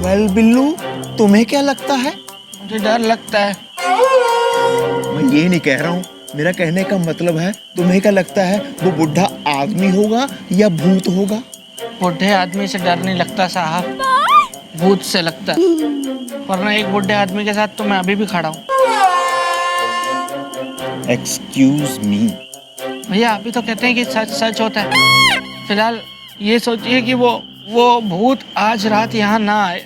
Well Billu, तुम्हें क्या लगता है? मुझे डर लगता है। मैं ये नहीं कह रहा हूँ, मेरा कहने का मतलब है तुम्हें क्या लगता है, वो बुढ़ा आदमी होगा या भूत होगा? बूढ़े आदमी से डर नहीं लगता साहब, भूत से लगता है। वरना एक बूढ़े आदमी के साथ तो मैं अभी भी खड़ा हूँ। Excuse me. भैया अभी तो कहते हैं कि सच सच होता है। फिलहाल ये सोचिए कि वो भूत आज रात यहाँ ना आए।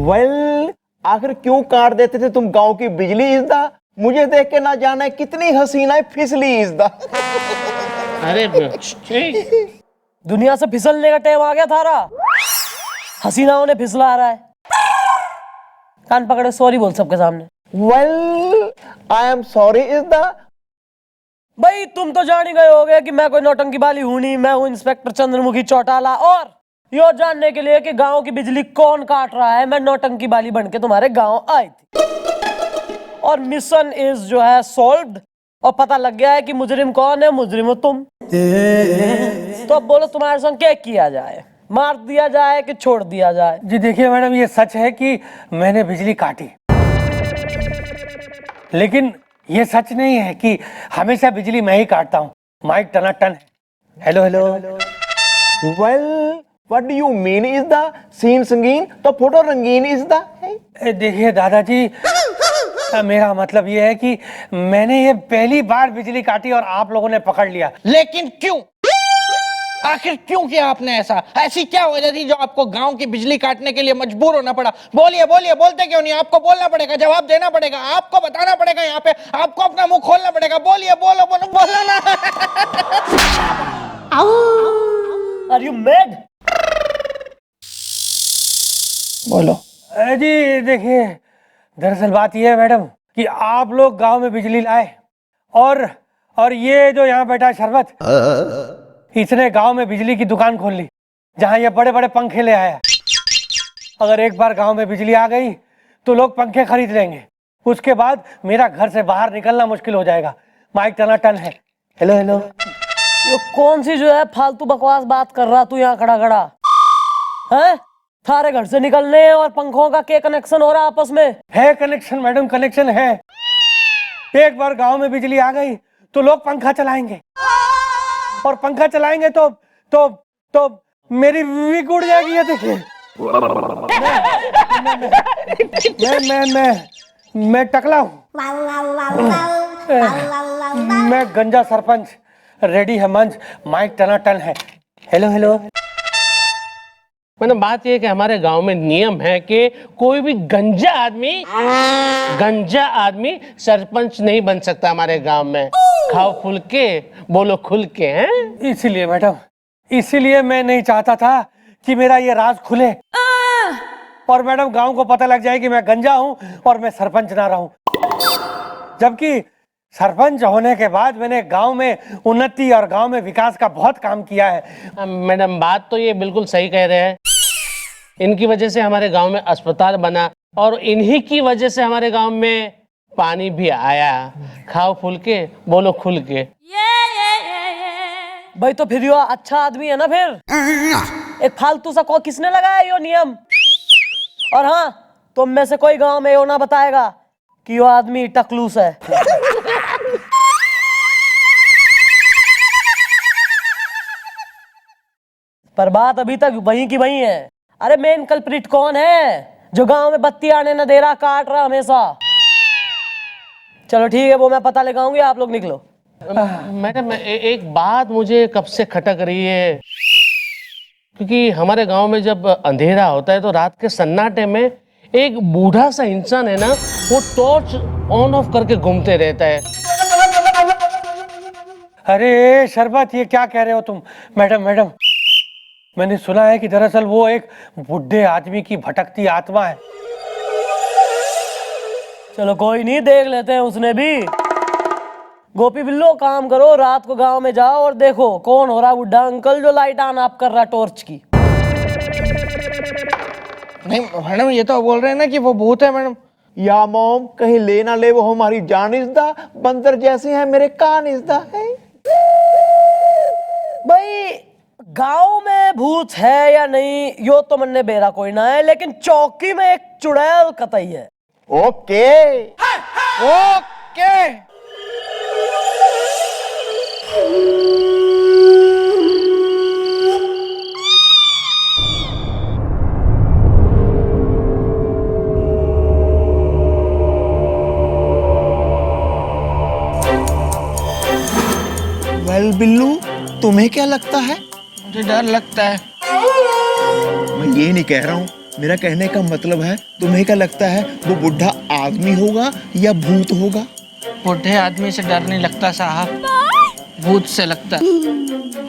वेल, आखिर क्यों काट देते थे तुम गांव की बिजली इज़दा? मुझे देख के ना जाने कितनी हसीनाएं फिसली इज़दा। अरे दुनिया से फिसलने का टाइम आ गया थारा। हसीनाओं ने फिसला रहा है। कान पकड़े सॉरी बोल सबके सामने। वेल, आई एम सॉरी इज़दा। भाई तुम तो जान ही गए होगे कि मैं कोई नौटंकी वाली हूं नहीं। मैं हूं इंस्पेक्टर चंद्रमुखी चौटाला, और यो जानने के लिए कि गांव की बिजली कौन काट रहा है, मैं नौटंकी वाली बन के तुम्हारे गांव आई थी। और मिशन इज जो है सॉल्व्ड, और पता लग गया है कि मुजरिम कौन है। मुजरिम हो तुम। तो अब बोलो तुम्हारे संग क्या किया जाए? मार दिया जाए कि छोड़ दिया जाए? जी देखिए मैडम, ये सच है कि मैंने बिजली काटी, लेकिन ये सच नहीं है कि हमेशा बिजली मैं ही काटता हूँ। माइक टनाटन है। Hello hello. Well, what do you mean इज़दा? सीन संगीन तो फोटो रंगीन इज़दा। देखिए दादाजी, मेरा मतलब ये है कि मैंने ये पहली बार बिजली काटी और आप लोगों ने पकड़ लिया। लेकिन क्यों? आखिर क्यों किया आपने ऐसा? ऐसी क्या वजह थी जो आपको गांव की बिजली काटने के लिए मजबूर होना पड़ा? बोलिए बोलिए, बोलते क्यों नहीं? आपको बोलना पड़ेगा, जवाब देना पड़ेगा, आपको बताना पड़ेगा, यहाँ पे आपको अपना मुंह खोलना पड़ेगा। बोलिए, बोलो बोलो, बोलो ना। Are you mad? बोलो। जी देखिए, दरअसल बात यह है मैडम कि आप लोग गांव में बिजली लाए, और ये जो यहाँ बैठा शरबत, इसने गांव में बिजली की दुकान खोल ली, जहां ये बड़े बड़े पंखे ले आया। अगर एक बार गांव में बिजली आ गई तो लोग पंखे खरीद लेंगे। उसके बाद मेरा घर से बाहर निकलना मुश्किल हो जाएगा। माइक टनाटन है। Hello hello. ये कौन सी जो है फालतू बकवास बात कर रहा तू यहाँ खड़ा खड़ा है? थारे घर से निकलने और पंखों का क्या कनेक्शन हो रहा आपस में? है कनेक्शन मैडम, कनेक्शन है। एक बार गांव में बिजली आ गई तो लोग पंखा चलाएंगे, और पंखा चलाएंगे तो मेरी वीक उड़ जाएगी। ये देखिए, मैं टकला हूँ। मैं गंजा सरपंच, रेडी है मंच, माइक टनाटन है। Hello hello. मतलब बात यह है कि हमारे गांव में नियम है कि कोई भी गंजा आदमी सरपंच नहीं बन सकता हमारे गांव में। खाओ फुल के, बोलो खुल के। हैं इसीलिए मैडम, इसीलिए मैं नहीं चाहता था कि मेरा ये राज खुले, और मैडम गांव को पता लग जाए कि मैं गंजा हूं और मैं सरपंच ना रहूं। जबकि सरपंच होने के बाद मैंने गांव में उन्नति और गांव में विकास का बहुत काम किया है। मैडम बात तो ये बिल्कुल सही कह रहे हैं। इनकी वजह से हमारे गांव में अस्पताल बना, और इन्हीं की वजह से हमारे गांव में पानी भी आया। खाओ फुल के, बोलो खुल के। भाई तो फिर यो अच्छा आदमी है ना? फिर एक फालतू सा को किसने लगाया यो नियम? और हाँ, तुम में से कोई गांव में यो ना बताएगा कि यो आदमी टकलूस है। पर बात अभी तक वहीं की वहीं है। अरे मेन कल्प्रिट कौन है जो गांव में बत्ती आने न दे रहा, काट रहा हमेशा? चलो ठीक है, वो मैं पता लगाऊंगी, आप लोग निकलो। मैडम एक बात मुझे कब से खटक रही है, क्योंकि हमारे गांव में जब अंधेरा होता है तो रात के सन्नाटे में एक बूढ़ा सा इंसान है ना, वो टॉर्च ऑन ऑफ करके घूमते रहता है। अरे शरबत, ये क्या कह रहे हो तुम? मैडम, मैंने सुना है कि दरअसल वो एक बुढ़े आदमी की भटकती आत्मा है। चलो कोई नहीं, देख लेते हैं उसने भी। गोपी बिल्लो काम करो, रात को गांव में जाओ और देखो कौन हो रहा बुढ़ा अंकल जो लाइट ऑन ऑफ कर रहा टॉर्च की। नहीं मैडम, ये तो बोल रहे हैं ना कि वो भूत है मैडम। या मोम, कहीं ले ना ले वो हमारी जान इज़दा, बंदर जैसे हैं मेरे कान इज़दा है। भाई गांव में भूत है या नहीं यो तो मन्ने बेरा कोई ना है, लेकिन चौकी में एक चुड़ैल कतई है। Okay okay. वेल बिल्लू, तुम्हें क्या लगता है? मुझे डर लगता है। मैं ये नहीं कह रहा हूँ, मेरा कहने का मतलब है तुम्हें क्या लगता है वो बुढ़ा आदमी होगा या भूत होगा? बुढ़े आदमी से डर नहीं लगता साहब, भूत से लगता है।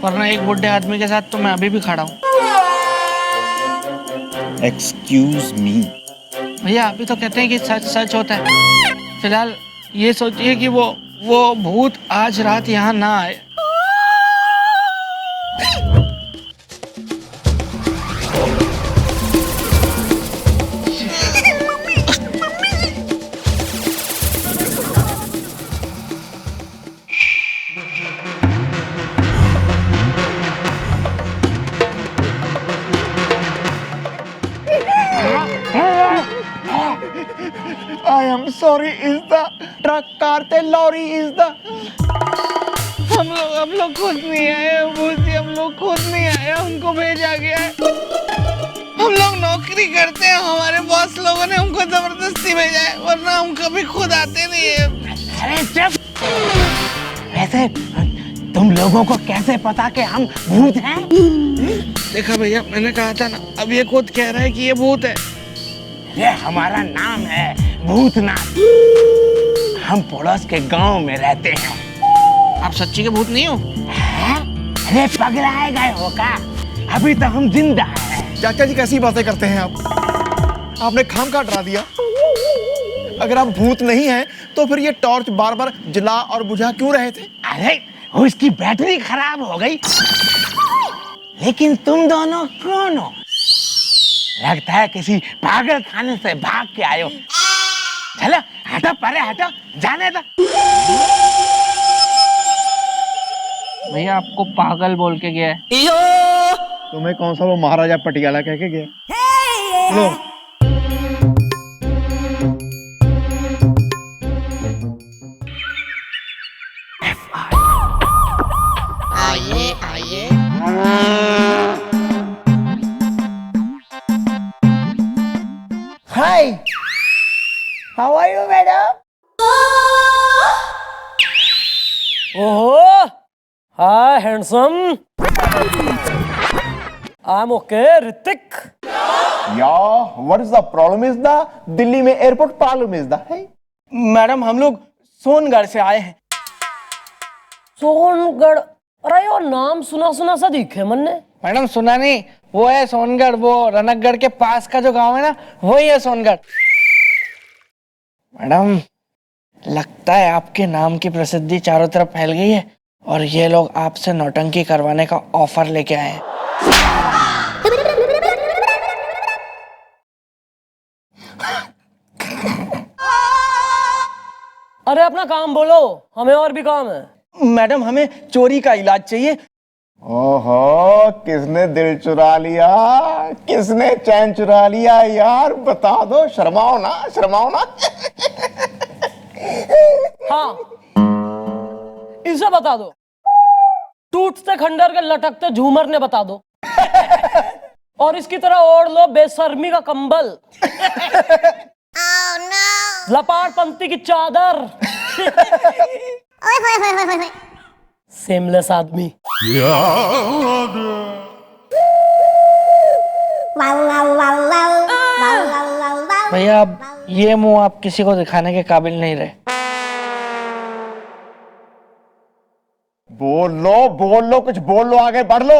वरना एक बुढ़े आदमी के साथ तो मैं अभी भी खड़ा हूँ। Excuse me. भैया अभी तो कहते हैं कि सच सच होता है। फिलहाल ये सोचिए कि वो भूत आज रात यहाँ ना आए। आई एम सॉरी इज़दा, ट्रक कार ते लॉरी इज़दा। हम लोग खुद नहीं आए भूत जी, हम लोग खुद नहीं आए, हमको भेजा गया है। हम लोग नौकरी करते हैं, हमारे बॉस लोगों ने हमको जबरदस्ती भेजा है, वरना हम कभी खुद आते नहीं है। अरे चुप। वैसे तुम लोगों को कैसे पता कि हम भूत हैं? देखा भैया, मैंने कहा था ना, अब ये खुद कह रहा है कि ये भूत है। ये हमारा नाम है भूतनाथ। हम पड़ोस के गांव में रहते हैं। आप सच्ची के भूत नहीं हो? हैं? अरे पगलाए गए हो का? अभी तो हम जिंदा हैं। चाचा जी कैसी बातें करते हैं आप? आपने खाम का डरा दिया। अगर आप भूत नहीं हैं तो फिर ये टॉर्च बार बार जला और बुझा क्यों रहे थे? अरे उसकी बैटरी खराब हो गई। लेकिन तुम दोनों कौन हो? लगता है किसी पागल खाने से भाग के आए हो। चलो हटो, परे हटो, जाने दो। भैया आपको पागल बोल के गया है। तुम्हें कौन सा वो महाराजा पटियाला कह के गया? लो। Hi, how are you madam? ओहो, hi handsome. I am okay Hrithik. Yeah what is the problem is the Delhi में एयरपोर्ट प्रॉब्लम इज द है। मैडम हम लोग सोनगढ़ से आए हैं। सोनगढ़? अरे यो नाम सुना सुना सा दिखे मन ने। मैडम सुना नहीं, वो है सोनगढ़, वो रनकगढ़ के पास का जो गांव है ना, वही है सोनगढ़। मैडम लगता है आपके नाम की प्रसिद्धि चारों तरफ फैल गई है और ये लोग आपसे नौटंकी करवाने का ऑफर लेके आए हैं। अरे अपना काम बोलो, हमें और भी काम है। मैडम हमें चोरी का इलाज चाहिए। ओहो, किसने दिल चुरा लिया, किसने चैन चुरा लिया यार, बता दो, शर्माओ ना, शर्माओ ना। हाँ, इसे बता दो। टूटते खंडर के लटकते झूमर ने बता दो। और इसकी तरह ओढ़ लो बेशर्मी का कंबल। लपाट पंक्ति की चादर। सेमलेस आदमी। भैया अब ये मुंह आप किसी को दिखाने के काबिल नहीं रहे। बोल लो, कुछ बोल लो, आगे बढ़ लो।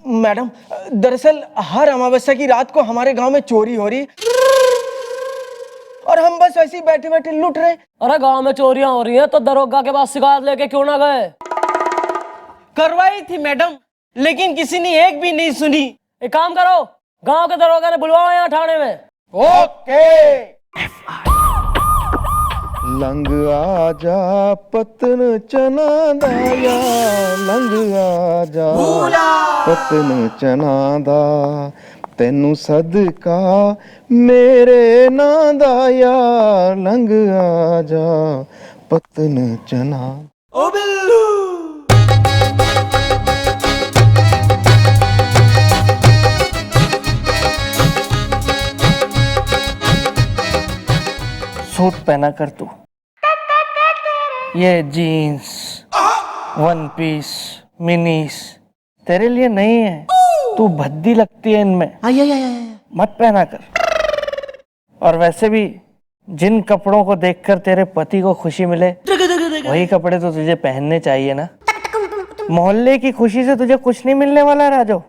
मैडम दरअसल हर अमावस्या की रात को हमारे गांव में चोरी हो रही और हम बस ऐसे ही बैठे बैठे लूट रहे। अरे गांव में चोरियां हो रही हैं तो दरोगा के पास शिकायत लेके क्यों ना गए? करवाई थी मैडम, लेकिन किसी ने एक भी नहीं सुनी। एक काम करो, गांव के दरोगा ने बुलवाओ यहाँ थाने में। ओके। लंग आजा पतन चना दाया, लंग आजा पतन चना दा, तेनू सदका मेरे ना दाया, लंग आजा पतन चना। ओ बिल्लू। सूट पहना कर तू, ये जीन्स, वन पीस, मिनीस तेरे लिए नहीं है, तू भद्दी लगती है इनमें, मत पहना कर। और वैसे भी जिन कपड़ों को देखकर तेरे पति को खुशी मिले वही कपड़े तो तुझे पहनने चाहिए ना। मोहल्ले की खुशी से तुझे कुछ नहीं मिलने वाला राजू।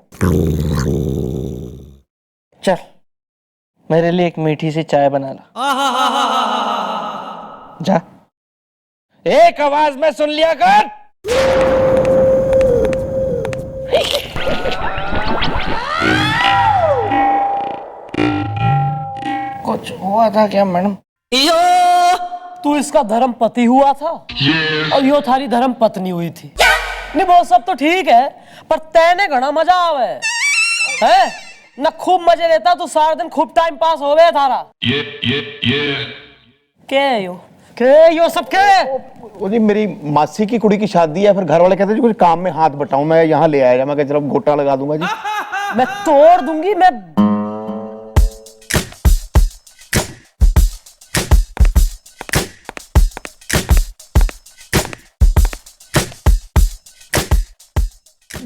चल मेरे लिए एक मीठी सी चाय बना ला, जा। एक आवाज में सुन लिया कर। कुछ हुआ था क्या मैडम? तू इसका धर्म पति हुआ था और यो थारी धर्म पत्नी हुई थी। नहीं वो सब तो ठीक है, पर तैने घना मजा आवे है ना, खूब मजे लेता तू, सारा दिन खूब टाइम पास हो गया थारा। क्या यो सब क्या है? वो जी मेरी मासी की कुड़ी की शादी है, फिर घर वाले कहते हैं जी कुछ काम में हाथ बटाऊं, मैं यहाँ ले आया, मैं कहा चलो गोटा लगा दूंगा जी। मैं तोड़ दूंगी मैं।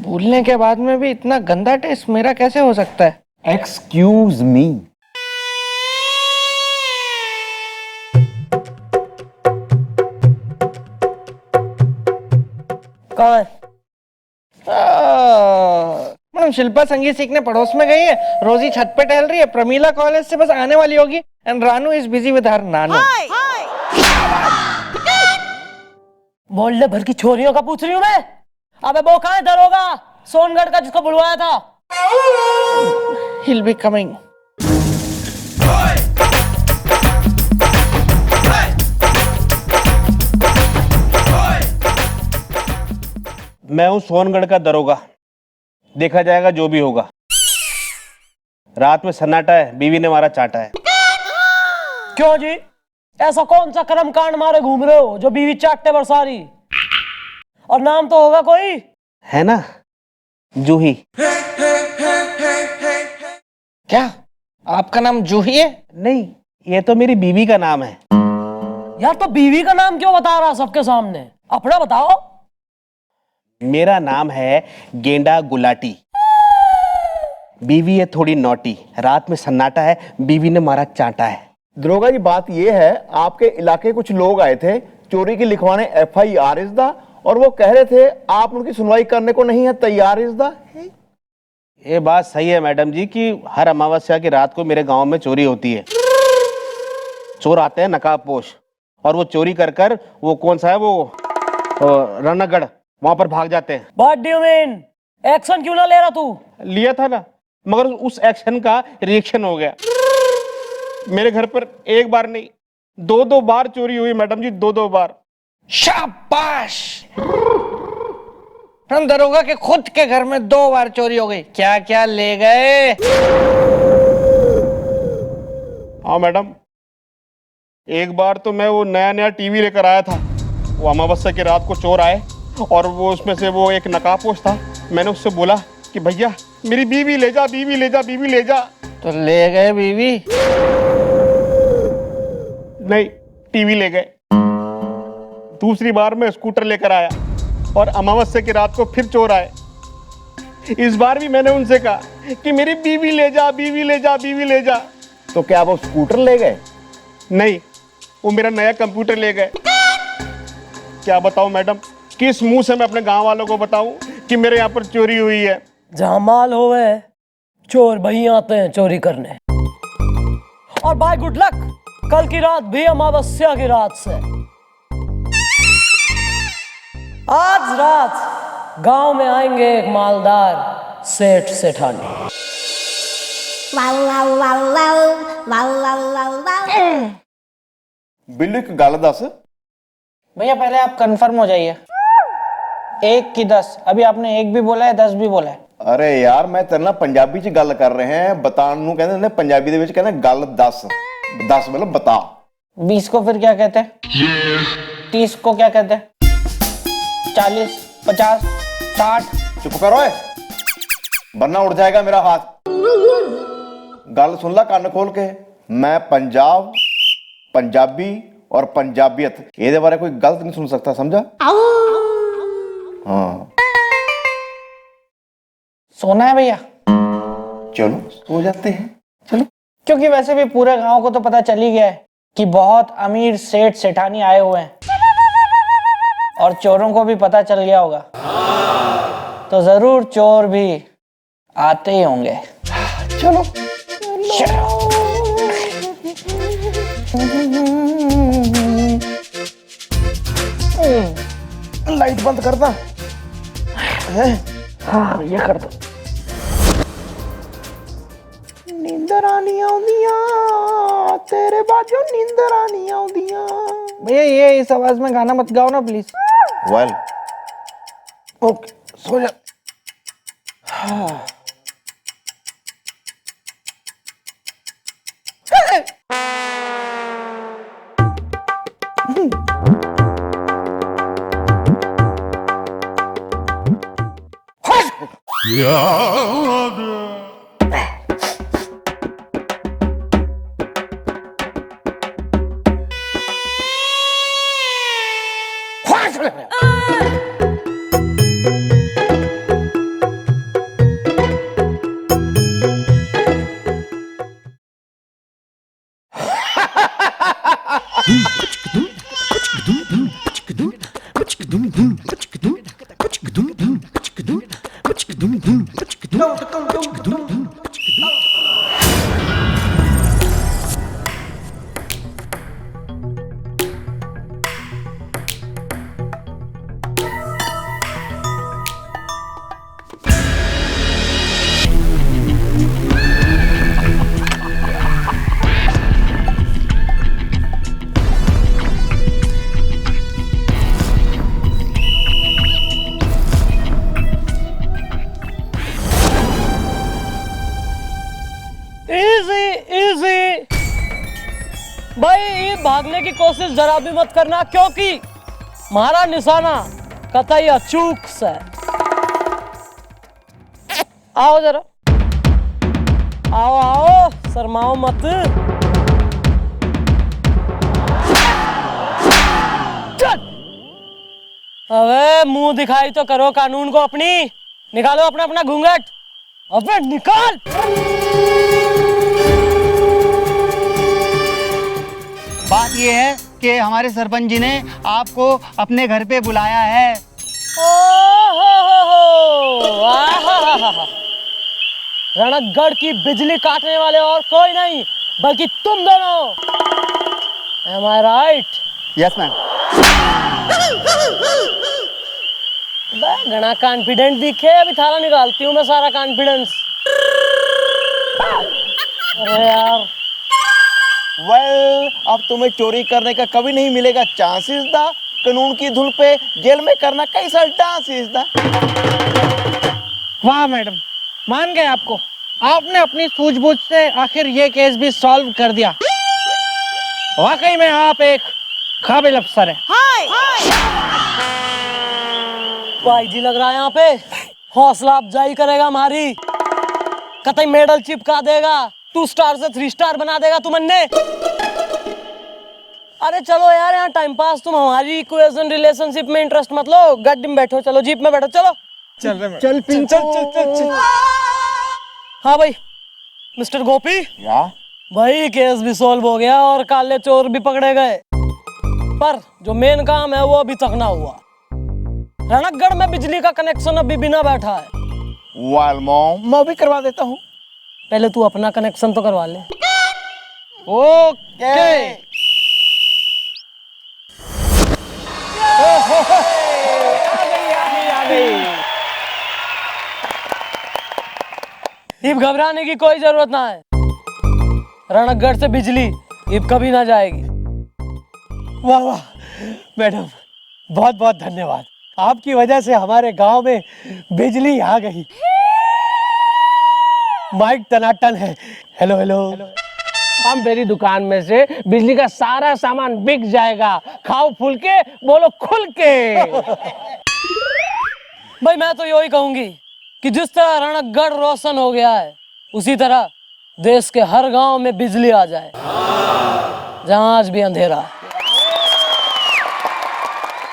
भूलने के बाद में भी इतना गंदा टेस्ट मेरा कैसे हो सकता है? Excuse me. कौन? मैडम शिल्पा संगीत सीखने पड़ोस में गई है, रोजी छत पे टहल रही है, प्रमीला कॉलेज से बस आने वाली होगी, and Ranu is busy with her Nanu. मोहल्ले भर की छोरियों का पूछ रही हूँ मैं। अबे वो कहाँ है दरोगा सोनगढ़ का जिसको बुलवाया था? He'll be coming. मैं हूं सोनगढ़ का दरोगा, देखा जाएगा जो भी होगा। रात में सन्नाटा है, बीवी ने मारा चाटा है। क्यों जी, ऐसा कौन सा कर्म कांड मारे घूम रहे हो जो बीवी चाटते बरसारी? और नाम तो होगा कोई, है ना, जूही। क्या आपका नाम जूही है? नहीं, ये तो मेरी बीवी का नाम है। यार तो बीवी का नाम क्यों बता रहा सबके सामने? अपना बताओ। मेरा नाम है गेंडा गुलाटी। बीवी है थोड़ी नौटी, रात में सन्नाटा है, बीवी ने मारा चाटा है। दरोगा जी बात यह है, आपके इलाके कुछ लोग आए थे चोरी की लिखवाने FIR इज़दा, और वो कह रहे थे आप उनकी सुनवाई करने को नहीं है तैयार इज़दा। ये बात सही है मैडम जी कि हर अमावस्या की रात को मेरे गांव में चोरी होती है। चोर आते हैं नकाबपोश, और वो चोरी कर कर वो कौन सा है वो रणगढ़, वहां पर भाग जाते हैं। What do you mean? Action क्यों ना ले रहा तू? लिया था ना, मगर उस एक्शन का रिएक्शन हो गया। मेरे घर पर एक बार नहीं, दो बार चोरी हुई मैडम जी, दो बार। शाबाश। हम दरोगा के खुद के घर में 2 बार चोरी हो गई, क्या क्या ले गए? हाँ मैडम, एक बार तो मैं वो नया टीवी लेकर आया था, वो अमावस्या की रात को चोर आए और वो उसमें से वो एक नकाबपोश था। मैंने उससे बोला कि भैया मेरी बीवी ले जा, बीवी ले जा, बीवी ले जा। तो ले गए बीवी? नहीं, टीवी ले गए। दूसरी बार मैं स्कूटर लेकर आया और अमावस्या की रात को फिर चोर आए। इस बार भी मैंने उनसे कहा कि मेरी बीवी ले जा, बीवी ले जा, बीवी ले जा। तो क्या वो स्कूटर ले गए? नहीं, वो मेरा नया कंप्यूटर ले गए। क्या बताऊं मैडम, किस मुंह से मैं अपने गांव वालों को बताऊं कि मेरे यहाँ पर चोरी हुई है? जहाँ माल होवे चोर वहीं आते हैं चोरी करने। और बाय गुड लक कल की रात भी अमावस्या की रात से आज रात गांव में आएंगे एक मालदार सेठ सेठानी। बिल्लू एक गल दस, भैया पहले आप कंफर्म हो जाइए। 1 की 10, अभी आपने 1 भी बोला है 10 भी बोला है। अरे यार मैं तेरे नाल पंजाबी च गल कर रहे हैं, बताण नूं कहंदे ने पंजाबी दे विच कहंदे गल दस, 10 मतलब बता। 20 को फिर क्या कहते हैं? 30 को क्या कहते हैं? 40, 50, 60। चुप करो वरना उड़ जाएगा मेरा हाथ। गल सुन ला कान खोल के, मैं पंजाब, पंजाबी और पंजाबियत ये बारे कोई गलत नहीं सुन सकता, समझा? हाँ सोना है भैया? चलो सो जाते हैं, चलो। क्योंकि वैसे भी पूरे गांव को तो पता चल ही गया है कि बहुत अमीर सेठ सेठानी आए हुए हैं और चोरों को भी पता चल गया होगा, तो जरूर चोर भी आते ही होंगे। चलो लाइट बंद कर दा। हाँ ये कर दो। नींदर आनी आउंदियां तेरे बाजू, नींदर आनी आउंदियां। भैया ये इस आवाज में गाना मत गाओ ना प्लीज। वेल ओके सो जा। भाई ये भागने की कोशिश जरा भी मत करना, क्योंकि हमारा निशाना कतई अचूक से। आओ जरा, आओ आओ, शर्माओ मत। अबे मुंह दिखाई तो करो कानून को अपनी, निकालो अपना अपना घूंघट, अबे निकाल। बात ये है कि हमारे सरपंच जी ने आपको अपने घर पे बुलाया है। रणकगढ़ की बिजली काटने वाले और कोई नहीं बल्कि तुम दोनों। Am I right? Yes ma'am. घना कॉन्फिडेंट दिखे, अभी थारा निकालती हूँ मैं सारा कॉन्फिडेंस। अरे यार वेल अब तुम्हें चोरी करने का कभी नहीं मिलेगा चांसेस दा, कानून की धुन पे जेल में करना कैसा डांसेस दा। वाह मैडम, मान गए आपको। आपने अपनी सूझबूझ से आखिर ये केस भी सॉल्व कर दिया। वाकई में आप एक काबिल अफसर हैं। भाई जी लग रहा है यहाँ पे हौसला अफजाई करेगा हमारी, कतई मेडल चिपका देगा, 2 स्टार से 3 स्टार बना देगा तुमने। अरे चलो यार यहाँ टाइम पास, तुम हमारी इक्वेशन रिलेशनशिप में इंटरेस्ट मत लो, गाड़ी में बैठो, चलो जीप में बैठो, चलो चल रहे चल पिन चल। हाँ भाई मिस्टर गोपी, या भाई केस भी सॉल्व हो गया और काले चोर भी पकड़े गए, पर जो मेन काम है वो अभी तक ना हुआ। रणकगढ़ में बिजली का कनेक्शन अभी बिना बैठा है। वेल मॉम मैं भी करवा देता हूँ। पहले तू अपना कनेक्शन तो करवा ले। ओके अब घबराने की कोई जरूरत ना है। रणकगढ़ से बिजली अब कभी ना जाएगी। वाह वाह मैडम, बहुत बहुत धन्यवाद। आपकी वजह से हमारे गांव में बिजली आ गई। माइक टनाटन है। Hello hello. अब मेरी दुकान में से बिजली का सारा सामान बिक जाएगा। खाओ फूल के, बोलो खुल के। भाई मैं तो यही कहूंगी कि जिस तरह रणकगढ़ रोशन हो गया है, उसी तरह देश के हर गांव में बिजली आ जाए जहां आज भी अंधेरा है।